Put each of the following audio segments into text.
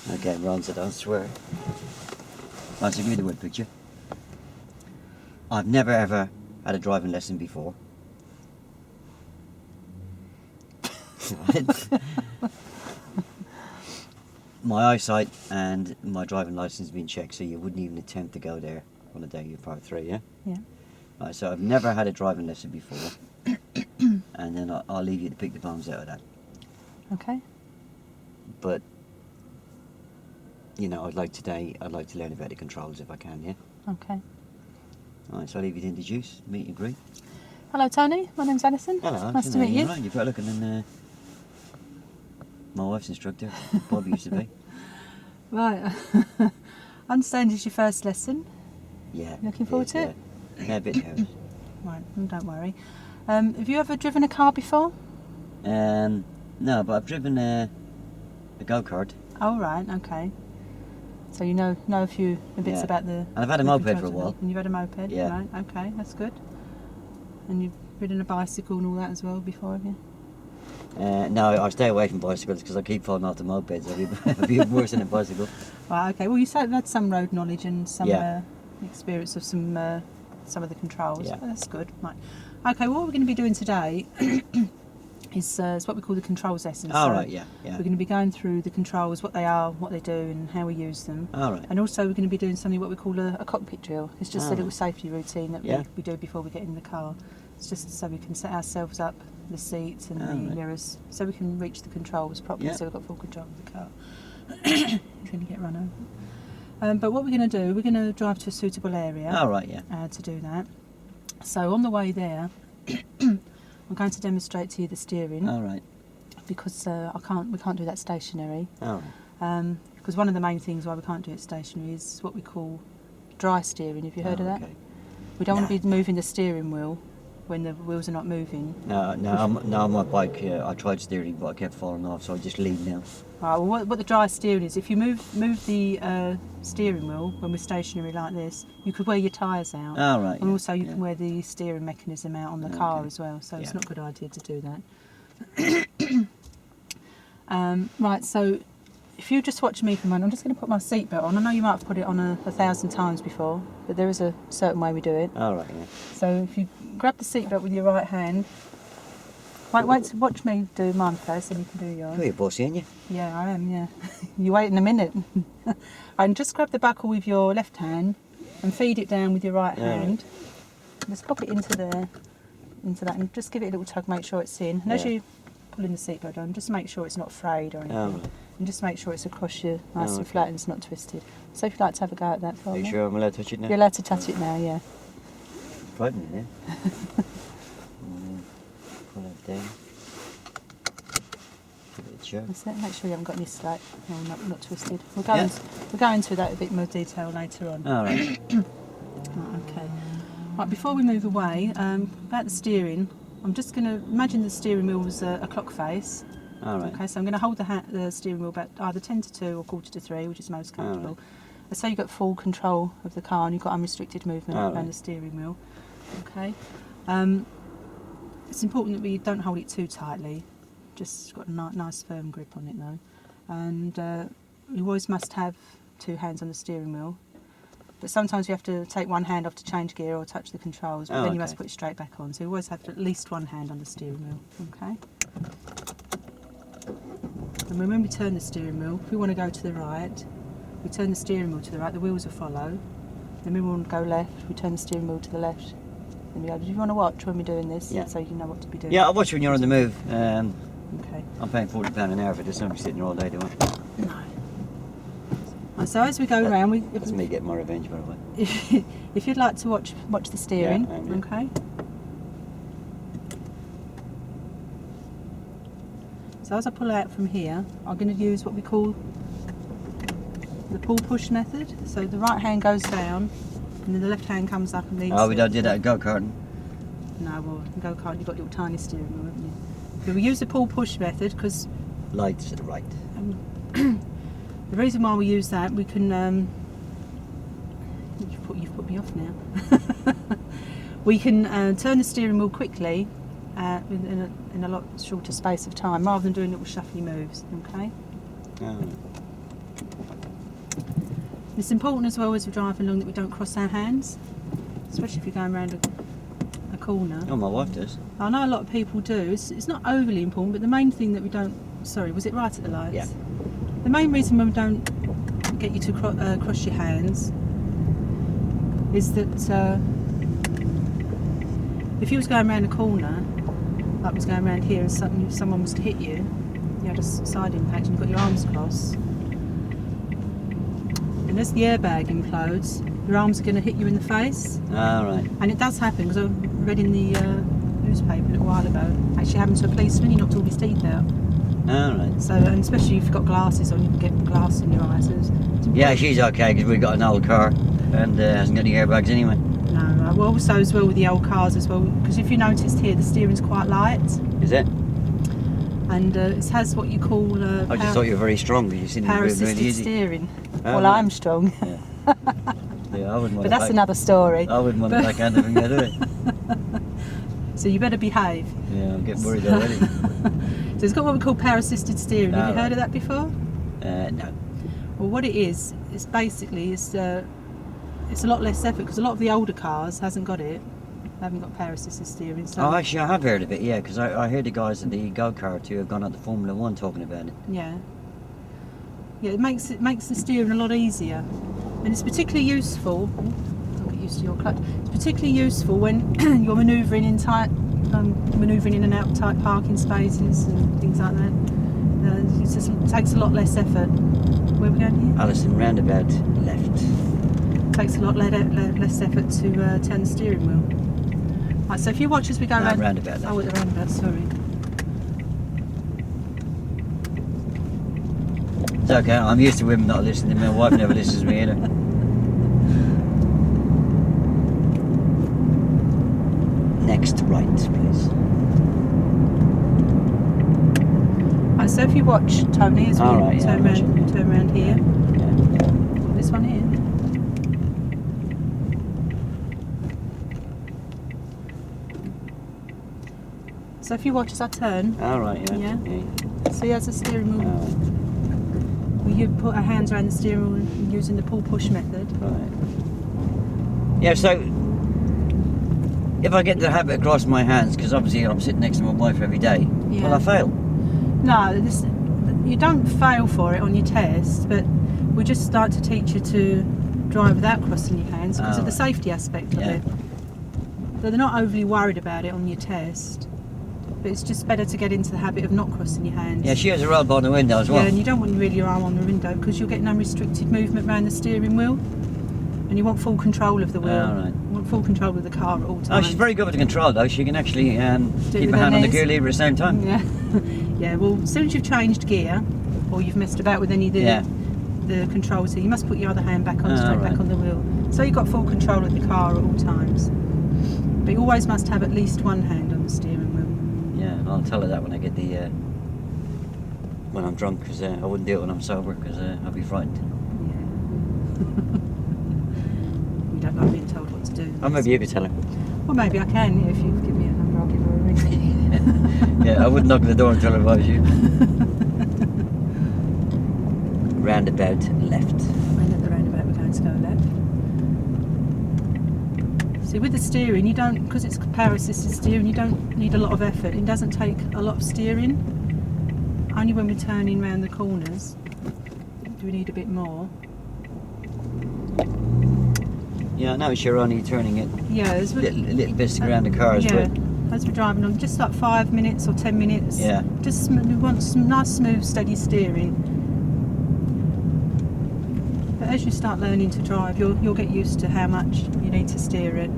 Okay, Ron said, I swear. Right, so give me the word picture. I've never ever had a driving lesson before. My eyesight and my driving license have been checked, so you wouldn't even attempt to go there on the day you're part 3, yeah? Yeah. Right, so I've never had a driving lesson before. And then I'll leave you to pick the bones out of that. Okay. But, you know, I'd like to learn about the controls if I can, yeah? Okay. Alright, so I'll leave you to introduce, meet and greet. Hello, Tony. My name's Allison. Hello. Nice to meet you. Right, you're better looking than my wife's instructor, Bob used to be. Right. I understand it's your first lesson. Yeah. Looking forward to it? Yeah, a bit nervous. Right, don't worry. Have you ever driven a car before? No, but I've driven a go-kart. Oh, right, okay. So you know a few bits Yeah. about the... And I've had a moped for a while. And you've had a moped? Yeah. Right, okay, that's good. And you've ridden a bicycle and all that as well before, have you? No, I stay away from bicycles because I keep falling off the mopeds. It'll be worse than a bicycle. Right, okay. Well, you said you had some road knowledge and some Yeah. experience of some of the controls. Yeah. Oh, that's good. Right. Okay, what we're going to be doing today is what we call the controls lesson. All So right, yeah. We're going to be going through the controls, what they are, what they do, and how we use them. All right. And also we're going to be doing something what we call a cockpit drill. It's just a little safety routine that Yeah. we do before we get in the car. It's just so we can set ourselves up, the seats and the right. mirrors, so we can reach the controls properly, Yeah. so we've got full control of the car. It's going to get run over. But what we're going to do, we're going to drive to a suitable area All right, yeah. to do that. So on the way there, I'm going to demonstrate to you the steering All right. because we can't do that stationary. All right. Because one of the main things why we can't do it stationary is what we call dry steering. Have you heard of that? Okay. We don't want to be moving the steering wheel when the wheels are not moving. No, on my bike, I tried steering, but I kept falling off, so I just lean now. Right, well, what the dry steering is, if you move the steering wheel when we're stationary like this, you could wear your tyres out. All right. And yeah, also you yeah. can wear the steering mechanism out on the car Okay. as well, so it's Yeah. not a good idea to do that. Right, so if you just watch me for a moment, I'm just going to put my seatbelt on. I know you might have put it on 1,000 times before, but there is a certain way we do it. All right, yeah. So if you grab the seatbelt with your right hand, watch me do mine first, and you can do yours. You're a bossy, ain't you? Yeah, I am, yeah. You wait in a minute. And just grab the buckle with your left hand and feed it down with your right hand. Just pop it into that, and just give it a little tug, make sure it's in. And as Yeah. you pulling the seatbelt on, just make sure it's not frayed or anything. Right. And just make sure it's across you nice and okay. flat and it's not twisted. So if you'd like to have a go at that for Are you me. sure I'm allowed to touch it now? You're allowed to touch it now, yeah. Frightening, yeah? Pull it down. Give it a jerk. That's it. Make sure you haven't got any slack or not twisted. We'll go into that in a bit more detail later on. All right. Right, okay. Right, before we move away, about the steering, I'm just going to imagine the steering wheel was a clock face. All right. Okay, so I'm going to hold the steering wheel about either 10 to 2 or quarter to 3, which is most comfortable. Let's say you've got full control of the car and you've got unrestricted movement around the steering wheel. Okay. It's important that we don't hold it too tightly. Just got a nice firm grip on it though. And you always must have 2 hands on the steering wheel. But sometimes you have to take one hand off to change gear or touch the controls, but then you must put it straight back on. So you always have at least one hand on the steering wheel. Okay. And when we turn the steering wheel, if we want to go to the right, we turn the steering wheel to the right, the wheels will follow. Then we want to go left, we turn the steering wheel to the left. Then we go, do you want to watch when we're doing this? Yeah. So you know what to be doing. Yeah, I'll watch when you're on the move. Okay. I'm paying £40 an hour for this. I'm sitting here all day doing it. No. Right, so as we go around, That's me getting my revenge, by the way. if you'd like to watch the steering, Yeah, I am, yeah. okay. So as I pull out from here, I'm going to use what we call the pull-push method. So the right hand goes down, and then the left hand comes up and leads. Oh, we don't do that at go-karting. No, well, in go-kart you've got your tiny steering wheel, haven't you? So we use the pull-push method because Lights to the right. the reason why we use that, we can. You've put me off now. We can turn the steering wheel quickly in a lot shorter space of time, rather than doing little shuffly moves. Okay. Oh. It's important as well as we're driving along that we don't cross our hands, especially if you're going around a corner. Oh, my wife does. I know a lot of people do. It's not overly important, but the main thing that we don't... Sorry, was it right at the lights? Yeah. The main reason when we don't get you to cross your hands is that if you was going around a corner, like was going around here, and someone was to hit you, you had a side impact and you've got your arms crossed, and as the airbag implodes, your arms are going to hit you in the face. Ah, right. And it does happen, because I read in the newspaper a little while ago, actually happened to a policeman. He knocked all his teeth out. Ah, right. So, and especially if you've got glasses on, you can get glass in your eyes. So Yeah, she's okay because we've got an old car and hasn't got any airbags anyway. no, right. Well, also as well with the old cars as well, because if you noticed here, the steering's quite light, Is it? and it has what you call I just thought you were very strong because you seem to be power-assisted really easy. steering. Oh, Well, right. I'm strong, Yeah. Yeah, I wouldn't want but that's another story. I wouldn't want to back out of him, do it? So you better behave. Yeah, I'm getting worried already. So it's got what we call power-assisted steering. Have you heard of that before? No. Well, what it is basically it's a lot less effort, because a lot of the older cars hasn't got it. They haven't got power assisted steering. So Oh, actually, I have heard of it, yeah, because I heard the guys at the go-kart who have gone out to Formula 1 talking about it. yeah, it makes the steering a lot easier, and it's particularly useful. Don't get used to your clutch. It's particularly useful when you're manoeuvring in and out tight parking spaces and things like that. It takes a lot less effort. Where are we going here? Allison, roundabout left. It takes a lot less effort to turn the steering wheel. Right, so if you watch as we go No, around... roundabout left. Oh, at the roundabout, sorry. It's okay, I'm used to women not listening. My wife never listens to me either. Next right, please. Right, so if you watch, Tony, as we All right, yeah, turn around here. Yeah. This one here. So if you watch as I turn, All right, yeah. Yeah. see as the steering wheel, All we put our hands around the steering wheel using the pull-push method. right. Yeah, so if I get the habit across my hands, because obviously I'm sitting next to my wife every day, Yeah. will I fail? No, you don't fail for it on your test, but we just start to teach you to drive without crossing your hands because of the Right. safety aspect of Yeah. it. So they're not overly worried about it on your test, but it's just better to get into the habit of not crossing your hands. Yeah, she has a roll on the window as well. Yeah, and you don't want really your arm on the window because you'll get an unrestricted movement around the steering wheel, and you want full control of the wheel. All right. You want full control of the car at all times. Oh, she's very good with the control though. She can actually it keep with her her hand on the knees. gear lever at the same time. Yeah, yeah. Well, as soon as you've changed gear, or you've messed about with any of the Yeah. the controls, you must put your other hand back on, Ah, straight right. back on the wheel. So you've got full control of the car at all times. But you always must have at least one hand on the steering wheel. Yeah, I'll tell her that when I get the when I'm drunk, because I wouldn't do it when I'm sober, because I'd be frightened. Yeah. We don't like being told what to do. Oh, maybe you could tell her. Well, maybe I can. Yeah, if you give me a number, I'll give her a ring. Yeah, I wouldn't knock on the door and tell her if I was you. Roundabout left. And at the roundabout, we're going to go left. See, with the steering, you don't, because it's power assisted steering, you don't need a lot of effort. It doesn't take a lot of steering. Only when we're turning round the corners do we need a bit more. Yeah, I notice you're only turning it Yeah, as we, little bits around the cars, yeah, but as we're driving on, just like 5 minutes or 10 minutes. Yeah. Just we want some nice, smooth, steady steering. But as you start learning to drive, you'll get used to how much you need to steer it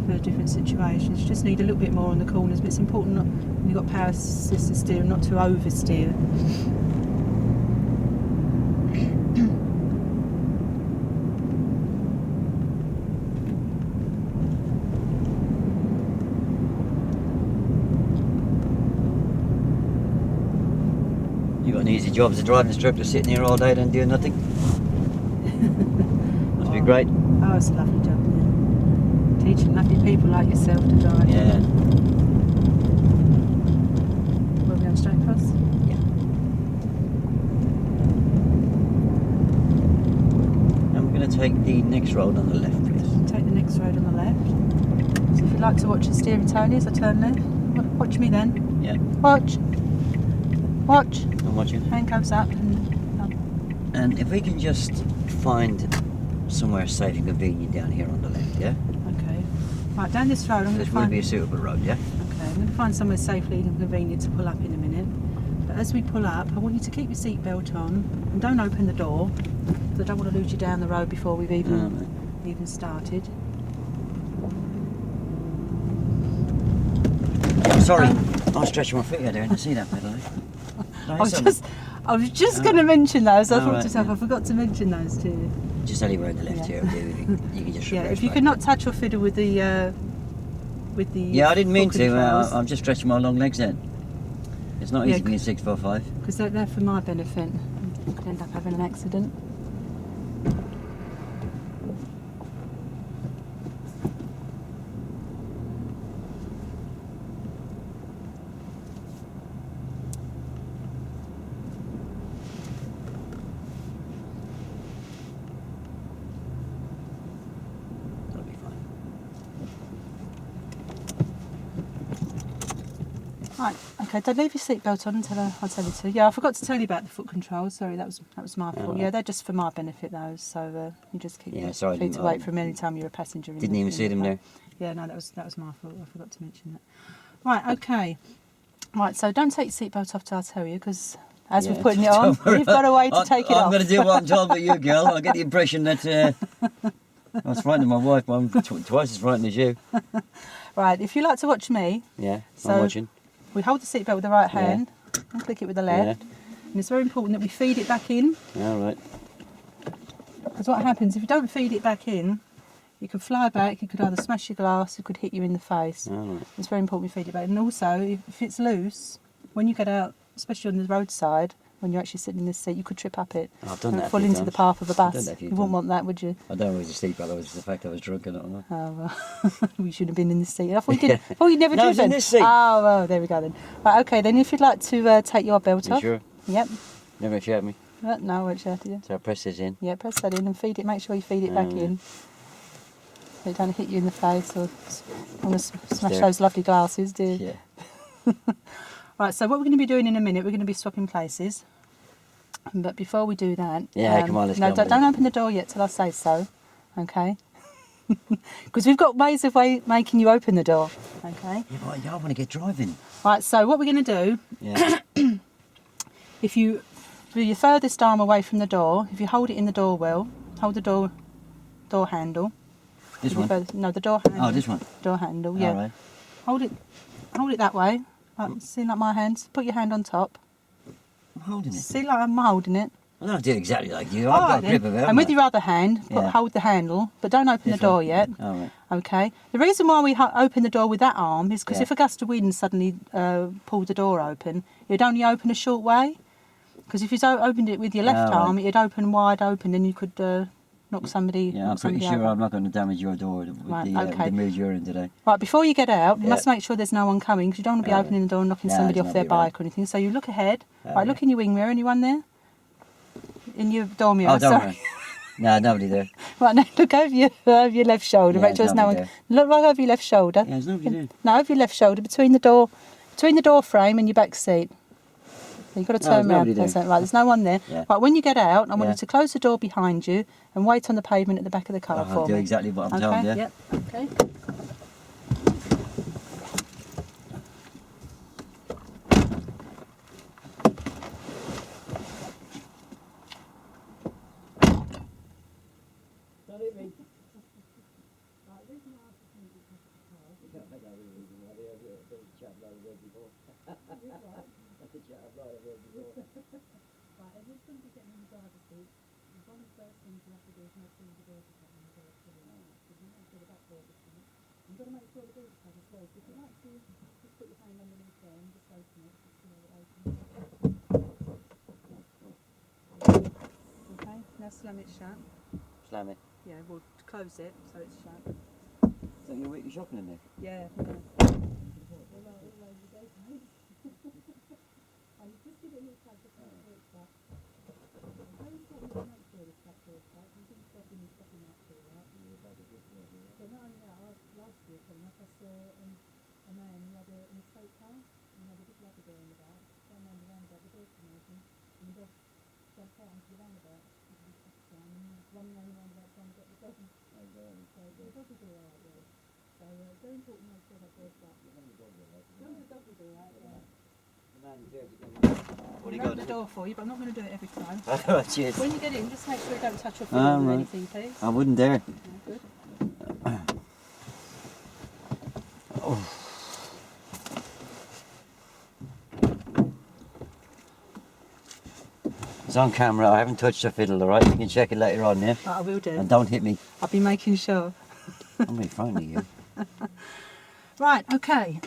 for different situations. You just need a little bit more on the corners, but it's important not, when you've got power assisted steering, not to oversteer. you got an easy job as a driving instructor, sitting here all day and doing nothing. Must be great. Oh, it's a lovely job, yeah. Teaching lovely people like yourself to drive. Yeah. We're going straight across? And we're to take the next road on the left, please. Take the next road on the left. So if you'd like to watch the steering, Tony, as I turn left, watch me then. Yeah. Watch. Watch. I'm watching. Handcuffs up. And if we can just find somewhere safe and convenient down here on the left, yeah? Okay. Right, down this road, I'm going This to would find. be a suitable road, yeah? Okay, I'm going to find somewhere safely and convenient to pull up in a minute. But as we pull up, I want you to keep your seatbelt on and don't open the door, because I don't want to lose you down the road before we've even started. Sorry, I was stretching my feet out there and I see that pedal. I was just going to mention those. I Oh, thought to right, myself, yeah. I forgot to mention those to you. Just anywhere on the left Yeah. here, you can just Yeah, reverse if you back. could not touch or fiddle with the Yeah, I didn't mean full to. controls, I'm just stretching my long legs then. It's not Yeah, easy being 6'5". because they're there for my benefit. I could end up having an accident. That'll be fine. Right, okay, don't leave your seatbelt on until I tell you to. Yeah, I forgot to tell you about the foot controls. Sorry, that was my fault. Alright. Yeah, they're just for my benefit, those. So you just keep Yeah, your sorry, I feet didn't- away from any time you're a passenger. Didn't even see them there. Yeah, no, that was my fault. I forgot to mention that. Right, okay. Right, so don't take your seatbelt off till I tell you, because as Yeah, we're putting it on, don't worry you've got a way to take it off. I'm going to do what I'm told by you, girl. I get the impression that I was frightening my wife, but I'm twice as frightened as you. Right, if you like to watch me, Yeah, So- I'm watching. we hold the seatbelt with the right Yeah. hand and click it with the left. And it's very important that we feed it back in, All right. because what happens if you don't feed it back in, you could fly back, you could either smash your glass, it could hit you in the face. All right. It's very important we feed it back. And also, if it's loose, when you get out, especially on the roadside, when you're actually sitting in this seat, you could trip up it. I've done and that a fall few into the times. path of a I've done bus. that a few You wouldn't times. want that, would you? I don't know if it was the seatbelt, it was the fact I was drunk, I don't know. Oh, well, we should have been in this seat. I thought you did. Oh, you never No, I driven. was in this seat. Oh, well, there we go then. Right, okay, then if you'd like to take your belt You off. sure? Yep. Never shout at me. No, I won't shout at you. So I press this in. Yeah, press that in and feed it. Make sure you feed it back in. So it don't hit you in the face or want to smash There. those lovely glasses, do you? Yeah. Right, so what we're going to be doing in a minute, we're going to be swapping places. But before we do that... Yeah, come on, let's no, go. don't open the door yet till I say so, okay? Because we've got ways of making you open the door, okay? Yeah, but I want to get driving. Right, so what we're going to do, Yeah. if you, with your furthest arm away from the door, if you hold it in the door wheel, hold the door handle. This With your one? furthest- no, the door handle. Oh, this one? Door handle, yeah. All right. Hold it that way. Like, see, like my hands. Put your hand on top. I'm holding it. See, like I'm holding it. I don't do it exactly like you. All I've got right a then. grip of it. And with your other hand, Yeah. hold the handle, but don't open This the door one? yet. All right. Okay. The reason why we open the door with that arm is because Yeah. if a gust of wind suddenly pulled the door open, it'd only open a short way. Because if you opened it with your left Oh, right. arm, it'd open wide open, and you could knock somebody. Yeah, I'm knock pretty somebody sure over. I'm not going to damage your door with Right, the okay. mood you're in today. Right, before you get out, you Yeah. must make sure there's no one coming, because you don't want to be Oh, opening the door and knocking No, somebody there's off their nobody around. bike or anything. So you look ahead. Oh, Right, yeah. look in your wing mirror. Anyone there? In your door mirror. Oh, don't sorry. worry. No, nobody there. Right, now look over your left shoulder. Yeah, Make sure there's there's no one. nobody Look right over your left shoulder. Yeah, there's nobody there. No, over your left shoulder, between the door frame and your back seat. So you've got to No, turn there's around. nobody there. That's it. Right, there's no one there. Yeah. Right, when you get out, I want Yeah. you to close the door behind you and wait on the pavement at the back of the car I'll for do me. exactly what I'm Okay. told, yeah? Yep. Okay. Okay. Now slam it shut. Slam it. Yeah, we'll close it so it's shut. So you're weekly shopping in there? Yeah. What do you I'll got open to the do? door for you, but I'm not going to do it every time. Oh, cheers. When you get in, just make sure you don't touch your Ah, foot or right. anything, please. I wouldn't dare. Yeah, good. Oh. It's on camera. I haven't touched the fiddle, alright? You can check it later on, yeah? Right, I will do. And don't hit me. I'll be making sure. I'm really frightened of you. Right, okay.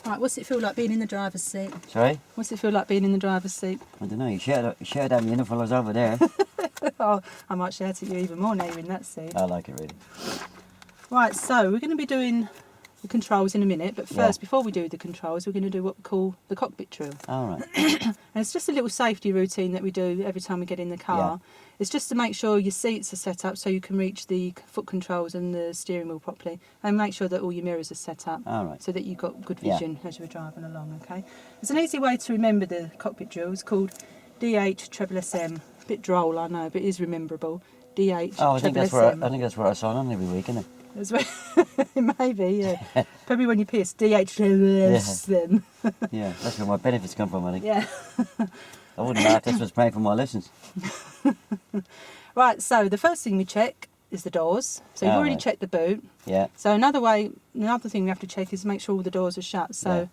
Right, what's it feel like being in the driver's seat? Sorry? What's it feel like being in the driver's seat? I don't know. You shouted at me enough while I was over there. Oh, I might shout at you even more now you're in that seat. I like it, really. Right, so we're going to be doing the controls in a minute, but first, Yeah. before we do the controls, we're going to do what we call the cockpit drill. Alright. And it's just a little safety routine that we do every time we get in the car. It's just to make sure your seats are set up so you can reach the foot controls and the steering wheel properly, and make sure that all your mirrors are set up Alright. so that you've got good Yeah. vision as you're driving along, okay? There's an easy way to remember the cockpit drill. It's called DH-SSM. Bit droll, I know, but it is rememberable. DH-SSM. Oh, I think that's where I sign on every week, isn't it? That's where, maybe, yeah. Probably when you piss, DH-SSM. Yeah, that's where my benefits come from, I think. Yeah. I wouldn't laugh. This was paying for my lessons. Right, so the first thing we check is the doors. So you've already Right. checked the boot. Yeah. So another thing we have to check is make sure all the doors are shut. So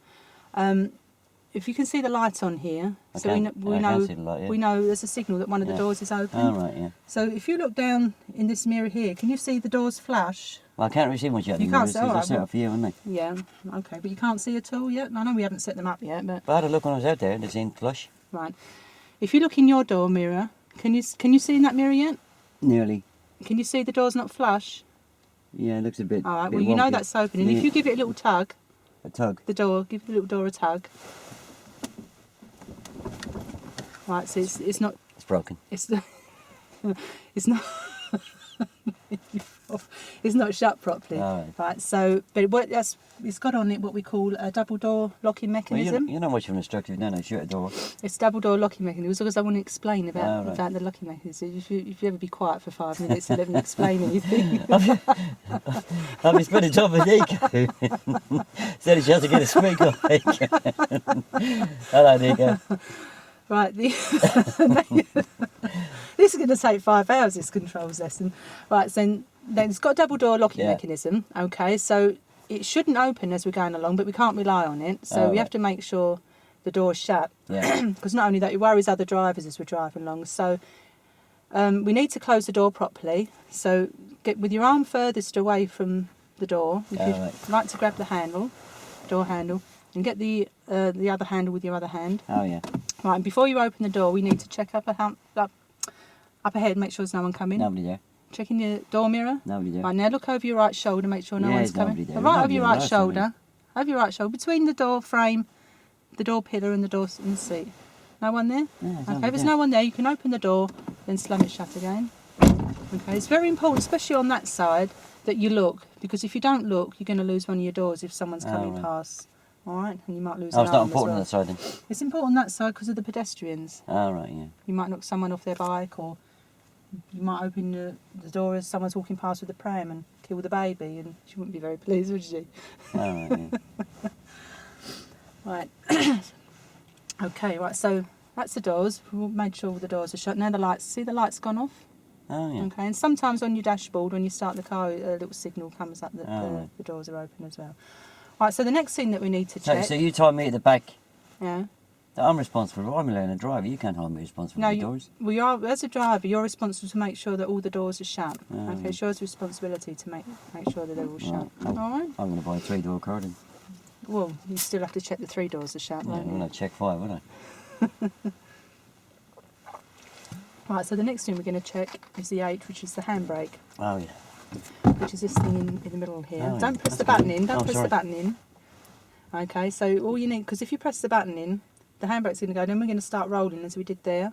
if you can see the light on here, so we I know can see the light, yeah. we know there's a signal that one of the Yeah. doors is open. Alright, yeah. So if you look down in this mirror here, can you see the doors flash? Well, I can't really see much yet. You can't see, They're alright, set well- up for you, aren't they? Yeah, okay, but you can't see at all yet? I know we haven't set them up yet, but But I had a look when I was out there and they seemed flush. right. If you look in your door mirror, can you see in that mirror yet? Nearly. Can you see the doors not flush? Yeah, it looks a bit. All right, bit well, you know wonky. that's opening. Yeah. If you give it a little tug, A tug. the door, give the little door a tug. Right, so it's not, It's broken. it's not, it's not, it's not shut properly. All right. Right, so, but it's got on it what we call a double door locking Well, mechanism. you're not much of an instructor, you don't know. Shoot a door. It's double door locking mechanism. It's because I want to explain All right. about the locking mechanism. If you ever be quiet for 5 minutes and let me explain anything. I'll be spending time with Nico. Said he has to get a speaker. Hello, Nico. Right, this is going to take 5 hours, this controls lesson. Right, so then it's got a double door locking Yeah. mechanism, okay, so it shouldn't open as we're going along, but we can't rely on it, so Oh, we right. have to make sure the door's shut, Yeah. because not only that, it worries other drivers as we're driving along, so we need to close the door properly, so get with your arm furthest away from the door, if Oh, you'd right. like to grab the handle, door handle, and get the other handle with your other hand. Oh, yeah. Right, and before you open the door, we need to check up ahead, make sure there's no one coming. Nobody there. Checking your door mirror. Nobody there. Right, now look over your right shoulder, make sure no Yeah, one's there's nobody coming. there. Right There's over your nobody right there, shoulder. Over your right shoulder, between the door frame, the door pillar and the door and the seat. No one there? Yeah, there's Okay, nobody if there's there. no one there, you can open the door, then slam it shut again. Okay, it's very important, especially on that side, that you look, because if you don't look, you're going to lose one of your doors if someone's Oh, coming right. past. All right, and you might lose Oh, an it's not arm as important well. on that side then. It's important on that side because of the pedestrians. Oh, right, yeah. You might knock someone off their bike, or you might open the door as someone's walking past with a pram and kill the baby, and she wouldn't be very pleased, would she? Oh, right, yeah. Right. Okay, right, so that's the doors. We've made sure all the doors are shut. Now the lights, see the lights gone off? Oh, yeah. Okay, and sometimes on your dashboard, when you start the car, a little signal comes up that Oh, right. the doors are open as well. Right, so the next thing that we need to So, check... so you told me at the back yeah. that I'm responsible. I'm a learning driver. You can't hold me responsible No, for the you, doors. we are, as a driver, you're responsible to make sure that all the doors are shut. Oh, Okay, it's your responsibility to make sure that they're all shut. Right. All right? I'm going to buy a 3-door car then. Well, you still have to check the 3 doors are shut, Yeah, won't I'm you? going to check 5, won't I? Right, so the next thing we're going to check is the 8, which is the handbrake, Oh, yeah. which is this thing in the middle here. Oh, Don't yeah. press the That's button good. in, don't Oh, press sorry. the button in. Okay, so all you need, because if you press the button in, the handbrake's going to go, then we're going to start rolling as we did there.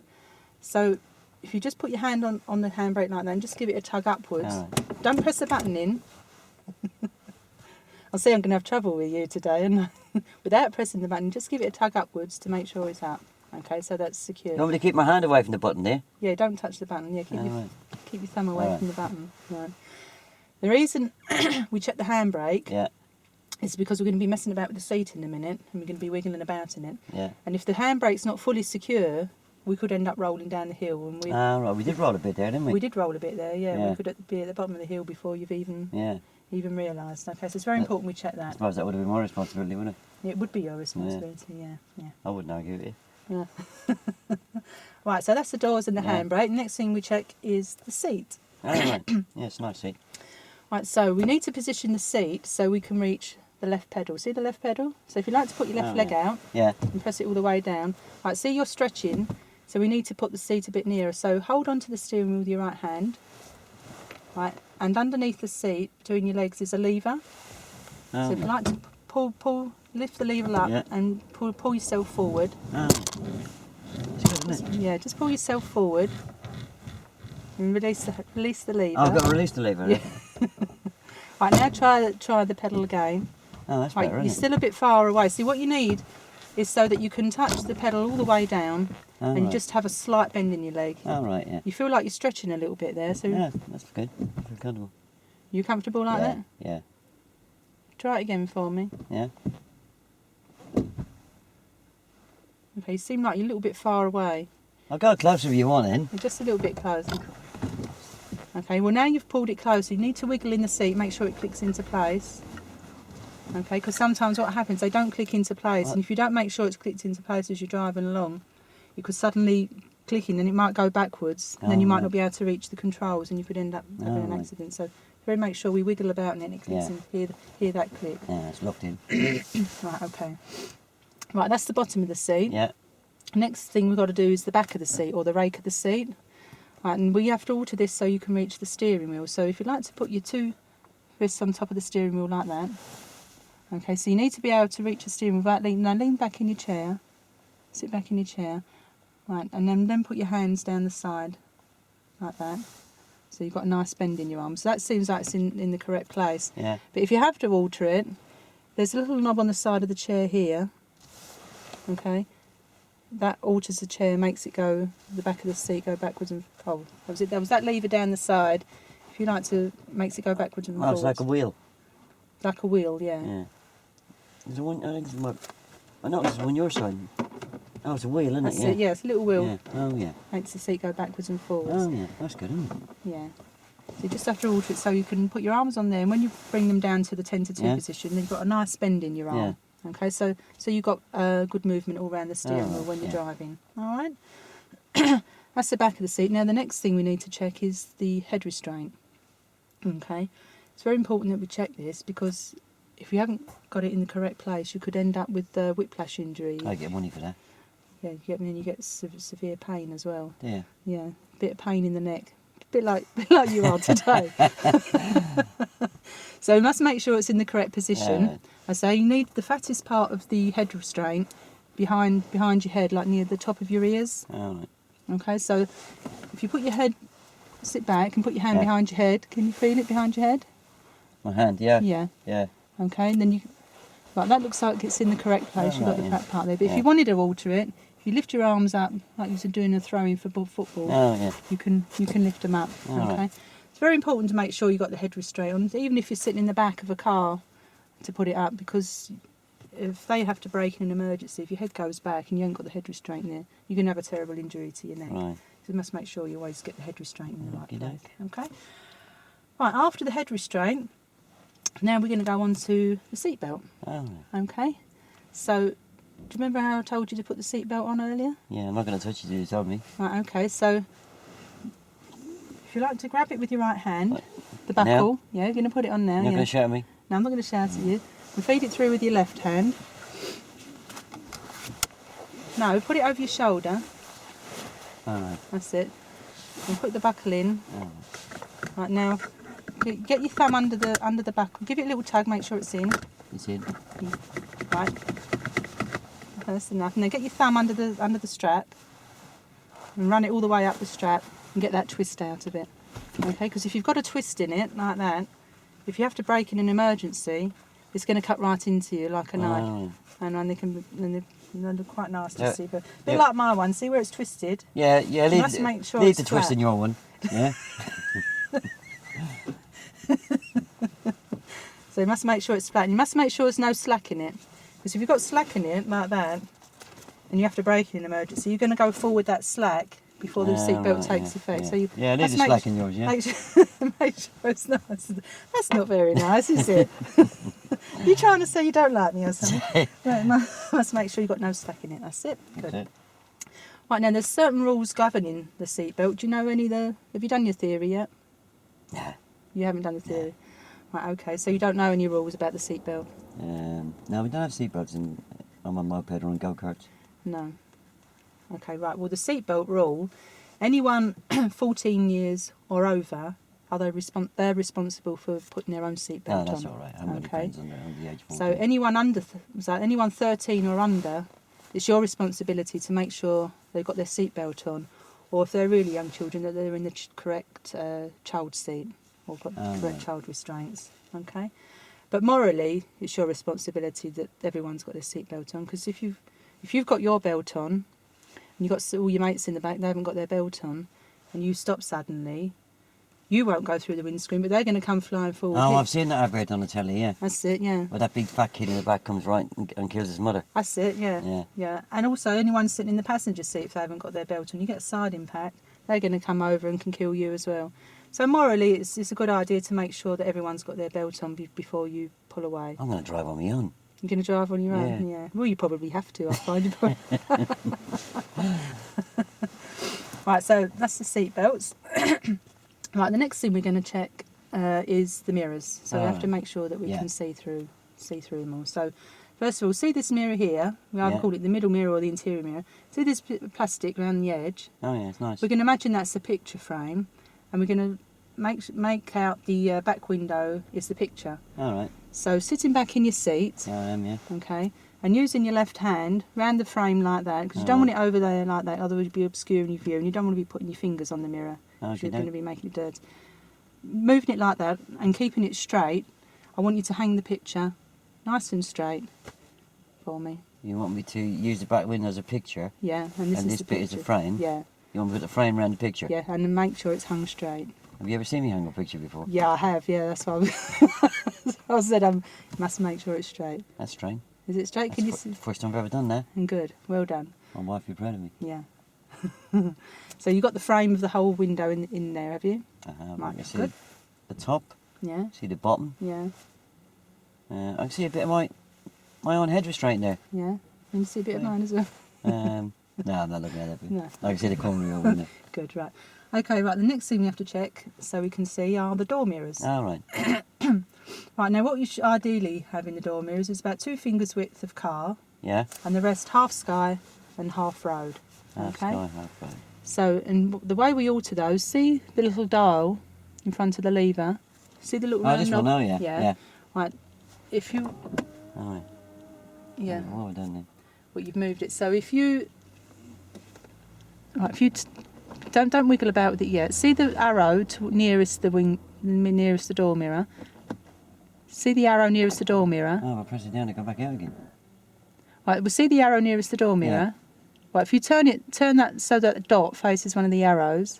So if you just put your hand on the handbrake like that and just give it a tug upwards, All don't press the button in. I'll see I'm going to have trouble with you today, and without pressing the button, just give it a tug upwards to make sure it's up. Okay, so that's secure. You want me to keep my hand away from the button there? Yeah, don't touch the button. Yeah, Right. keep your thumb away Alright. from the button. Right. The reason we check the handbrake Yeah, is because we're going to be messing about with the seat in a minute, and we're going to be wiggling about in it. yeah. And if the handbrake's not fully secure, we could end up rolling down the hill. And Right, we did roll a bit there, didn't we? we did roll a bit there. Yeah, Yeah. we could be at the bottom of the hill before you've even Yeah. realised. Okay, so it's very important we check I that. suppose that would have been my responsibility, wouldn't it? It would be your responsibility. Yeah. I wouldn't argue with you. Yeah. Right, so that's the doors and the Yeah. handbrake. Next thing we check is the seat. Right. Yeah, it's a nice seat. Right, so we need to position the seat so we can reach the left pedal. See the left pedal? So if you like to put your left leg out Yeah. and press it all the way down. Right, see you're stretching, so we need to put the seat a bit nearer. So hold on to the steering wheel with your right hand. Right, and underneath the seat, between your legs, is a lever. So if you like to lift the lever up Yeah. and pull yourself forward. It's good, isn't it? Yeah, just pull yourself forward and release the lever. Oh, I've got to release the lever. Yeah. Right, now try the pedal again. Oh, that's Right, better, you're isn't still a bit far away. See, what you need is so that you can touch the pedal all the way down, Oh, and you right. just have a slight bend in your leg. Oh, right, yeah. You feel like you're stretching a little bit there, so Yeah, that's good. I feel comfortable. you comfortable like yeah, that? Yeah, Try it again for me. yeah. Okay, you seem like you're a little bit far away. I'll go closer if you want then. You're just a little bit closer. Okay, well now you've pulled it closer, you need to wiggle in the seat, make sure it clicks into place. Okay, because sometimes what happens, they don't click into place, and if you don't make sure it's clicked into place as you're driving along, you could suddenly click in and it might go backwards, and then you might not be able to reach the controls, and you could end up having an accident. So very make sure we wiggle about and it clicks in, hear that click. Yeah, it's locked in. Right, okay. Right, that's the bottom of the seat. Yeah. Next thing we've got to do is the back of the seat, or the rake of the seat. Right, and we have to alter this so you can reach the steering wheel. So if you'd like to put your two wrists on top of the steering wheel like that. Okay, so you need to be able to reach the steering wheel without leaning. Now lean back in your chair. Sit back in your chair. Right, and then put your hands down the side like that. So you've got a nice bend in your arms. So that seems like it's in the correct place. Yeah. But if you have to alter it, there's a little knob on the side of the chair here. Okay. That alters the chair, makes it go, the back of the seat go backwards and forwards. There was that lever down the side. If you like to, makes it go backwards and Oh, forwards. it's like a wheel. Like a wheel, yeah. Yeah. There's a one, I think it's I know there's one on your side. Oh, it's a wheel, isn't That's it? it, yeah, it's a little wheel. Yeah. Oh, yeah. Makes the seat go backwards and forwards. Oh, yeah. That's good, isn't it? Yeah. So you just have to alter it so you can put your arms on there, and when you bring them down to the 10 to 2 Yeah. position, then you've got a nice bend in your arm. Yeah. Okay, so you've got good movement all around the steering wheel when you're yeah. driving. All right. That's the back of the seat. Now the next thing we need to check is the head restraint. Okay, it's very important that we check this because if you haven't got it in the correct place, you could end up with whiplash injury. I get money for that. Yeah, you get severe pain as well. Yeah. Yeah, a bit of pain in the neck, a bit like you are today. So you must make sure it's in the correct position. Yeah. I say you need the fattest part of the head restraint behind your head, like near the top of your ears. Oh, right. Okay, so if you put your head, sit back and put your hand Yeah. behind your head. Can you feel it behind your head? My hand, yeah. Yeah. Yeah. Okay, and then you, right, that looks like it's in the correct place. Oh, You've got right, the yeah. fat part there. But if Yeah. you wanted to alter it, if you lift your arms up like you were doing a throw-in for football, Oh, yeah. you can lift them up. All Okay, right. it's very important to make sure you got the head restraint on, even if you're sitting in the back of a car, to put it up, because if they have to brake in an emergency, if your head goes back and you haven't got the head restraint there, you can have a terrible injury to your neck. Right. So you must make sure you always get the head restraint in the right Okey-doke. place. Okay. Right, after the head restraint, now we're going to go on to the seatbelt. Oh, Okay. So, do you remember how I told you to put the seatbelt on earlier? yeah. I'm not going to touch it till you told me. Right, okay. So, if you like to grab it with your right hand, What? the buckle, yeah, you're going to put it on now. You're not Yeah. going to shout at me? No, I'm not going to shout at you. And feed it through with your left hand. No, put it over your shoulder. All right. That's it. And put the buckle in. Oh, Right now, get your thumb under the buckle. Give it a little tug. Make sure it's in. it's in. Right. That's enough. And then get your thumb under the strap and run it all the way up the strap and get that twist out of it. Okay, because if you've got a twist in it like that, if you have to brake in an emergency, it's going to cut right into you like a knife. Oh, And then And they're quite nice Yeah. to see, but a bit Yeah. like my one. See where it's twisted? Yeah, You must make sure leave it's the twist flat. in your one. Yeah. So you must make sure it's flat. And you must make sure there's no slack in it. Because if you've got slack in it, like that, and you have to brake in an emergency, you're going to go forward that slack before the seatbelt Right, takes yeah, effect. yeah. So you Yeah, leave must the make slack in yours, yeah. Make sure, make sure it's nice. That's not very nice, is it? You trying to say you don't like me or something? Right, must make sure you've got no slack in it. That's it. Good. That's it. Right, now there's certain rules governing the seatbelt. Do you know any of the... Have you done your theory yet? Nah. You haven't done the theory? Right, okay. So you don't know any rules about the seatbelt? No, we don't have seatbelts on my moped or on go-karts. No. Okay, right. Well, the seatbelt rule, anyone 14 years or over, they're responsible for putting their own seatbelt on. Oh, that's all right. I haven't got any friends under the age of 14. So anyone 13 or under, it's your responsibility to make sure they've got their seatbelt on, or if they're really young children, that they're in the correct child seat or got correct child restraints. Okay, but morally, it's your responsibility that everyone's got their seatbelt on. Because if you've got your belt on, and you've got all your mates in the back, they haven't got their belt on, and you stop suddenly, you won't go through the windscreen, but they're going to come flying forward. Oh, I've seen that advert on the telly, yeah. That's it, yeah. Where that big fat kid in the back comes right and kills his mother. That's it, yeah. Yeah. And also, anyone sitting in the passenger seat, if they haven't got their belt on, you get a side impact, they're going to come over and can kill you as well. So morally, it's a good idea to make sure that everyone's got their belt on before you pull away. I'm going to drive on my own. You're going to drive on your own? Yeah. Well, you probably have to, I find. Right, so that's the seat belts. Right, the next thing we're going to check is the mirrors. So we have to make sure that we can see through them all. So first of all, see this mirror here? We either call it the middle mirror or the interior mirror. See this plastic around the edge? Oh, yeah, it's nice. We're going to imagine that's the picture frame, and we're going to make out the back window is the picture. All right. So sitting back in your seat, Yeah, I am, yeah. okay, and using your left hand round the frame like that, because you don't want it over there like that, otherwise you'll be obscuring your view, and you don't want to be putting your fingers on the mirror, because you're going to be making it dirt. Moving it like that and keeping it straight, I want you to hang the picture nice and straight for me. You want me to use the back window as a picture? Yeah, and this bit is a frame? Yeah. You want me to put the frame around the picture? Yeah, and then make sure it's hung straight. Have you ever seen me hang a picture before? Yeah, I have, yeah, that's why I said I must make sure it's straight. That's strange. Is it straight? That's Can you see? first time I've ever done that. Good, well done. My wife will be proud of me. Yeah. So you got the frame of the whole window in there, have you? Right, you see good. the top, Yeah, see the bottom. yeah, I can see a bit of my own head restraint there. yeah. And you see a bit of mine as well. No, I'm not looking at that bit. No. I can see the corner of your window. Good, right. Okay, right, the next thing we have to check so we can see are the door mirrors. All right. Right, now what you should ideally have in the door mirrors is about 2 fingers width of car, Yeah. and the rest half sky and half road. Half Okay. sky, half road. So, and the way we alter those, see the little dial in front of the lever? See the little Oh, round this knob? one, oh yeah. Yeah. Right, if you... Oh, Yeah. What have I done then? Well, you've moved it. So if you... Right, if you... Don't wiggle about with it yet. See the arrow nearest the door mirror? See the arrow nearest the door mirror? Oh, I press it down to go back out again. Right, we'll see the arrow nearest the door mirror. Right, if you turn that so that the dot faces one of the arrows,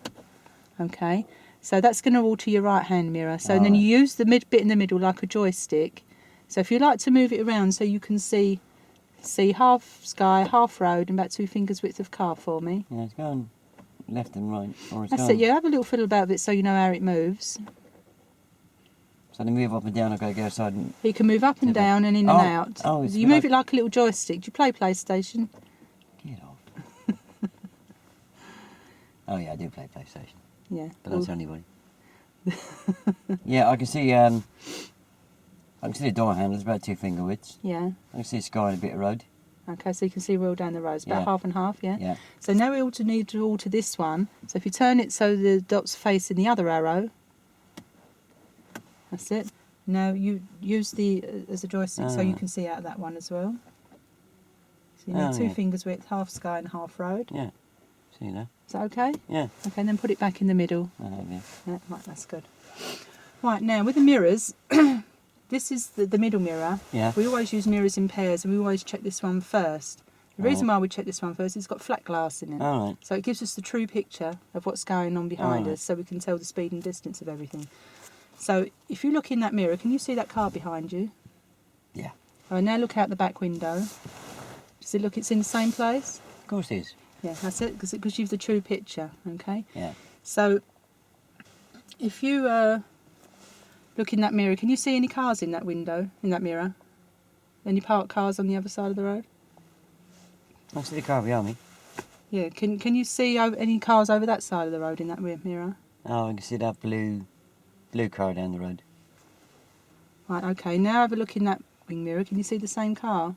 okay, so that's going to alter your right hand mirror. So then you use the bit in the middle like a joystick. So if you like to move it around so you can see half sky, half road, and about 2 fingers width of car for me. Yeah, it's going left and right. Or it's That's going... it, yeah, have a little fiddle about it so you know how it moves. So to move up and down, I've got to go outside and... You can move up and down and in and out. Oh, it's you move it like a little joystick. Do you play PlayStation? Get off. Oh yeah, I do play PlayStation. Yeah. But don't tell anybody. Yeah, I can see the door handles about 2 finger widths. Yeah. I can see a sky and a bit of road. Okay, so you can see well down the road. It's about half and half, yeah? Yeah. So now we need to alter this one. So if you turn it so the dot's facing the other arrow, that's it. Now you use the as a joystick so you can see out of that one as well. So you need 2 fingers width, half sky and half road. Yeah. See that? Is that okay? Yeah. Okay, and then put it back in the middle. I have, yeah. Yeah, right, that's good. Right, now with the mirrors, this is the middle mirror. Yeah. We always use mirrors in pairs and we always check this one first. The reason why we check this one first is it's got flat glass in it. All right. So it gives us the true picture of what's going on behind Alright. us, so we can tell the speed and distance of everything. So if you look in that mirror, can you see that car behind you? Yeah. Oh, now look out the back window. Does it look it's in the same place? Of course it is. Yeah, that's it, because it gives you the true picture, okay? Yeah. So if you look in that mirror, can you see any cars in that window, in that mirror? Any parked cars on the other side of the road? I see the car behind me. Yeah, can you see any cars over that side of the road in that rear mirror? Oh, I can see that blue car down the road. Right, okay, now have a look in that wing mirror. Can you see the same car?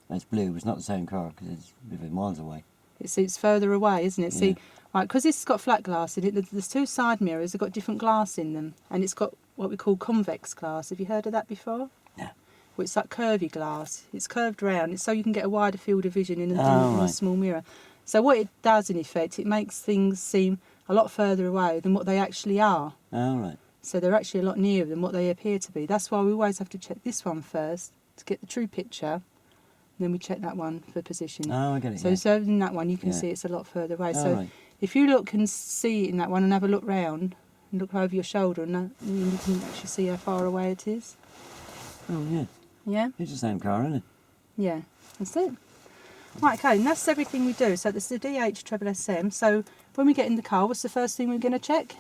It's blue. It's not the same car because it's a bit miles away. It's further away, isn't it? Yeah. See, right, because it's got flat glass in it, there's two side mirrors have got different glass in them, and it's got what we call convex glass. Have you heard of that before? No. Well, it's like curvy glass. It's curved round. It's so you can get a wider field of vision in a right. small mirror. So what it does, in effect, it makes things seem a lot further away than what they actually are. All right. So they're actually a lot nearer than what they appear to be. That's why we always have to check this one first to get the true picture. Then we check that one for position. Oh, I get it. So, yeah. so in that one, you can Yeah. see it's a lot further away. Oh, So right. if you look and see it in that one and have a look round and look over your shoulder, and you can actually see how far away it is. Oh, yeah. Yeah? It's the same car, isn't it? Yeah, that's it. Right, okay, and that's everything we do. So that's the DH-SM. So when we get in the car, what's the first thing we're going to check?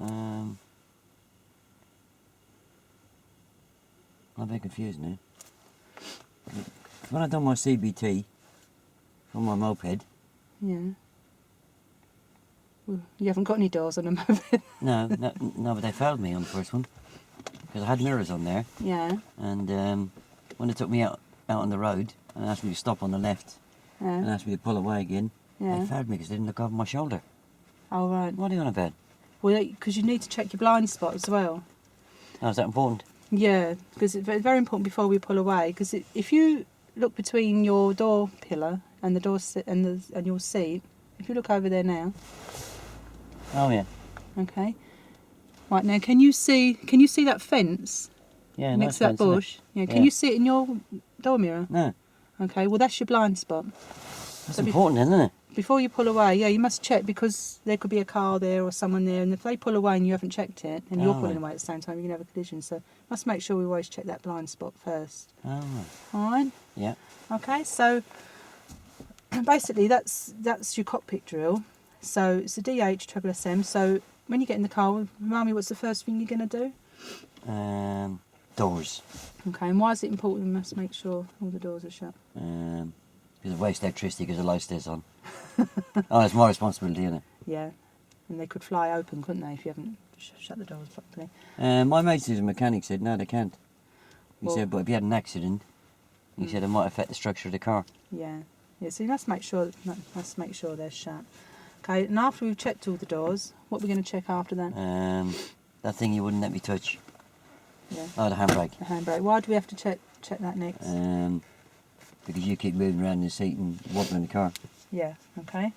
I'm a bit confused now. When I done my CBT on my moped, Yeah. Well, you haven't got any doors on a moped. no, but they failed me on the first one because I had mirrors on there, Yeah. and when they took me out on the road and asked me to stop on the left and Yeah. asked me to pull away again, Yeah. they failed me because they didn't look over my shoulder. Oh, right. What are you on about? Well, because you need to check your blind spot as well. Oh, is that important? Yeah, because it's very important before we pull away. Because if you look between your door pillar and the door and your seat, if you look over there now, Oh yeah, okay. Right now, can you see that fence yeah. next nice to that fence, isn't it? bush? Yeah. Can Yeah. you see it in your door mirror? No, Okay. Well, that's your blind spot. that's So important, isn't it? Before you pull away, yeah, you must check because there could be a car there or someone there, and if they pull away and you haven't checked it, and you're Oh, pulling right. away at the same time, you can have a collision. So must make sure we always check that blind spot first. Oh, right. All right. Yeah. Okay. So basically, that's your cockpit drill. So it's a DH-SM. So when you get in the car, remind me, what's the first thing you're going to do? Doors. Okay. And why is it important? We must make sure all the doors are shut. Because it wastes electricity because the light stays on. Oh, it's my responsibility, isn't it? Yeah. And they could fly open, couldn't they, if you haven't shut the doors properly? My mate who's a mechanic said, no, they can't. He Well- said, but if you had an accident, he said it might affect the structure of the car. Yeah. Yeah. So you must make sure they're shut. Okay. And after we've checked all the doors, what are we going to check after that? That thing you wouldn't let me touch. Yeah. Oh, the handbrake. The handbrake. Why do we have to check that next? Because you keep moving around in the seat and wobbling the car. Yeah. Okay.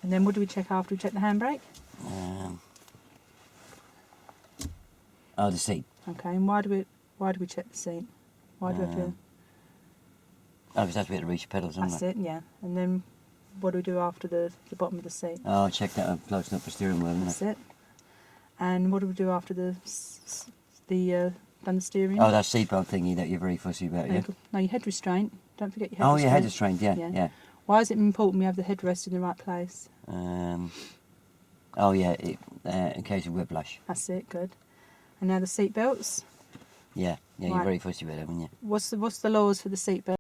And then what do we check after we check the handbrake? The seat. Okay. And why do we check the seat? Why do we have to? Oh, because that's where to reach the pedals, isn't That's it? it. Yeah. And then what do we do after the bottom of the seat? Oh, check that up close up the steering wheel, isn't That's it? it. And what do we do after done the steering? Oh, that seatbelt thingy that you're very fussy about, yeah? No, your head restraint. Don't forget your head Oh, restraint. yeah, head restraint, yeah, Yeah. yeah. Why is it important we have the headrest in the right place? Oh, yeah, in case of whiplash. That's it. Good. And now the seat belts. Yeah, Right. you're very fussy about them, aren't you? What's the laws for the seat belt?